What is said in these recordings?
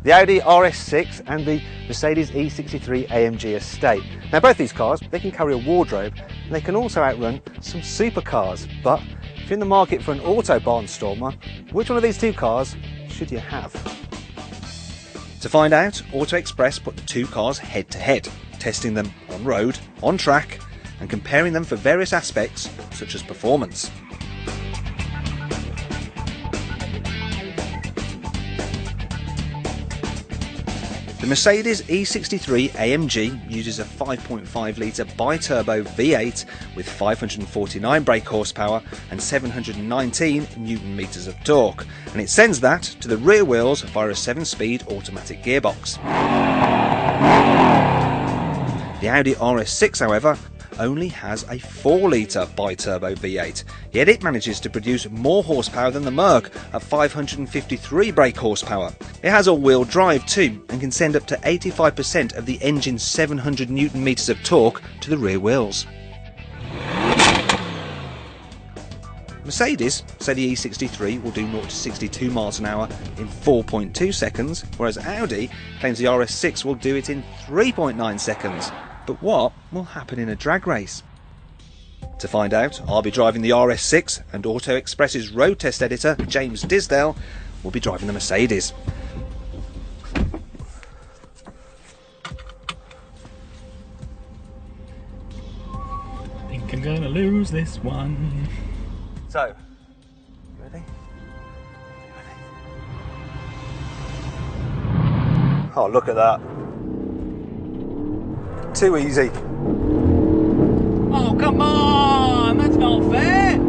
the Audi RS6 and the Mercedes E63 AMG estate. Now both these cars, they can carry a wardrobe and they can also outrun some supercars. But if you're in the market for an auto barnstormer, which one of these two cars should you have? To find out, AutoExpress put the two cars head to head, testing them on road, on track, and comparing them for various aspects such as performance. The Mercedes E63 AMG uses a 5.5 litre bi-turbo V8 with 549 brake horsepower and 719 Newton meters of torque, and it sends that to the rear wheels via a 7-speed automatic gearbox. The Audi RS6, however, only has a 4-litre bi-turbo V8, yet it manages to produce more horsepower than the Merc at 553 brake horsepower. It has all-wheel drive too, and can send up to 85% of the engine's 700 Newton meters of torque to the rear wheels. Mercedes say the E63 will do 0 to 62 miles an hour in 4.2 seconds, whereas Audi claims the RS6 will do it in 3.9 seconds. But what will happen in a drag race? To find out, I'll be driving the RS6 and AutoExpress's road test editor, James Disdale, will be driving the Mercedes. I think I'm gonna lose this one. So, you ready? Oh, look at that. Too easy. Oh, come on! That's not fair!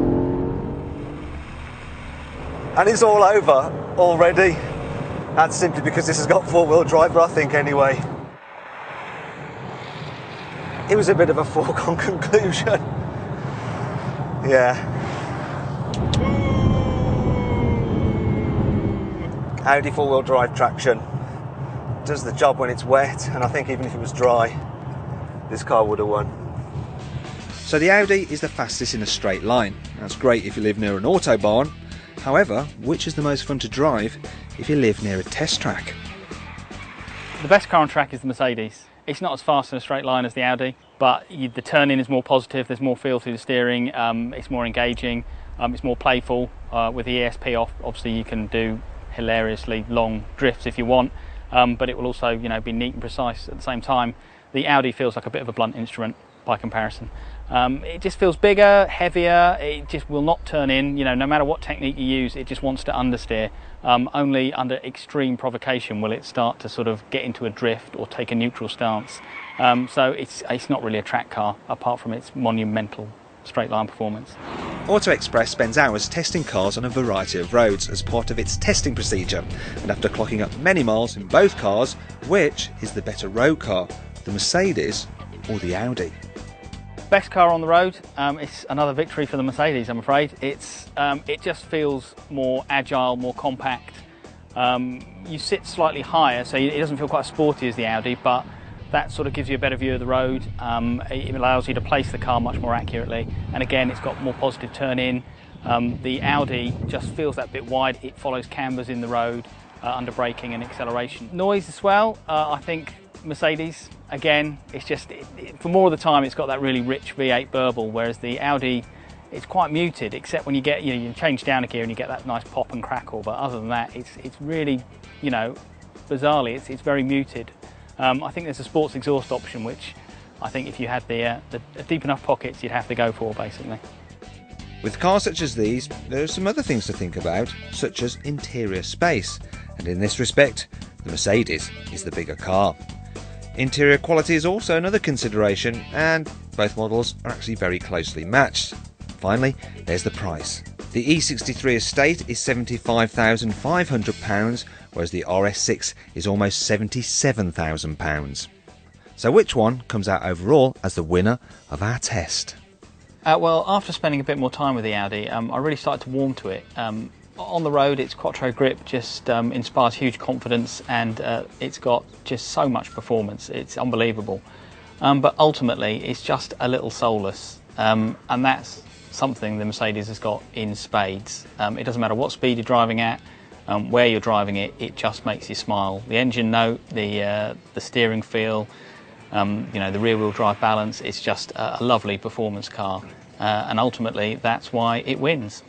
And it's all over already. That's simply because this has got 4-wheel drive, I think, anyway. It was a bit of a foregone conclusion. Yeah. Audi 4-wheel drive traction does the job when it's wet, and I think even if it was dry, this car would have won. So the Audi is the fastest in a straight line. That's great if you live near an autobahn. However, which is the most fun to drive if you live near a test track? The best car on track is the Mercedes. It's not as fast in a straight line as the Audi, but the turn-in is more positive, there's more feel through the steering, it's more engaging, it's more playful. With the ESP off, obviously you can do hilariously long drifts if you want, but it will also, be neat and precise at the same time. The Audi feels like a bit of a blunt instrument by comparison. It just feels bigger, heavier, it just will not turn in, no matter what technique you use, it just wants to understeer. Only under extreme provocation will it start to sort of get into a drift or take a neutral stance. So it's not really a track car, apart from its monumental straight line performance. AutoExpress spends hours testing cars on a variety of roads as part of its testing procedure, and after clocking up many miles in both cars, which is the better road car, the Mercedes or the Audi? Best car on the road, it's another victory for the Mercedes, I'm afraid. It just feels more agile, more compact. You sit slightly higher, so it doesn't feel quite as sporty as the Audi, but that sort of gives you a better view of the road. It allows you to place the car much more accurately, and again, it's got more positive turn-in. The Audi just feels that bit wide. It follows cambers in the road under braking and acceleration. Noise as well, I think Mercedes, again, it's just, for more of the time, it's got that really rich V8 burble, whereas the Audi, it's quite muted, except when you get, you change down a gear and you get that nice pop and crackle, but other than that, it's really, bizarrely, it's very muted. I think there's a sports exhaust option, which I think if you had the deep enough pockets, you'd have to go for, basically. With cars such as these, there are some other things to think about, such as interior space, and in this respect, the Mercedes is the bigger car. Interior quality is also another consideration, and both models are actually very closely matched. Finally, there's the price. The E63 estate is £75,500, whereas the RS6 is almost £77,000. So which one comes out overall as the winner of our test? Well, after spending a bit more time with the Audi, I really started to warm to it. On the road, its Quattro grip just inspires huge confidence, and it's got just so much performance. It's unbelievable. But ultimately, it's just a little soulless, and that's something the Mercedes has got in spades. It doesn't matter what speed you're driving at, where you're driving it, it just makes you smile. The engine note, the steering feel, you know, the rear-wheel drive balance, it's just a lovely performance car. And ultimately, that's why it wins.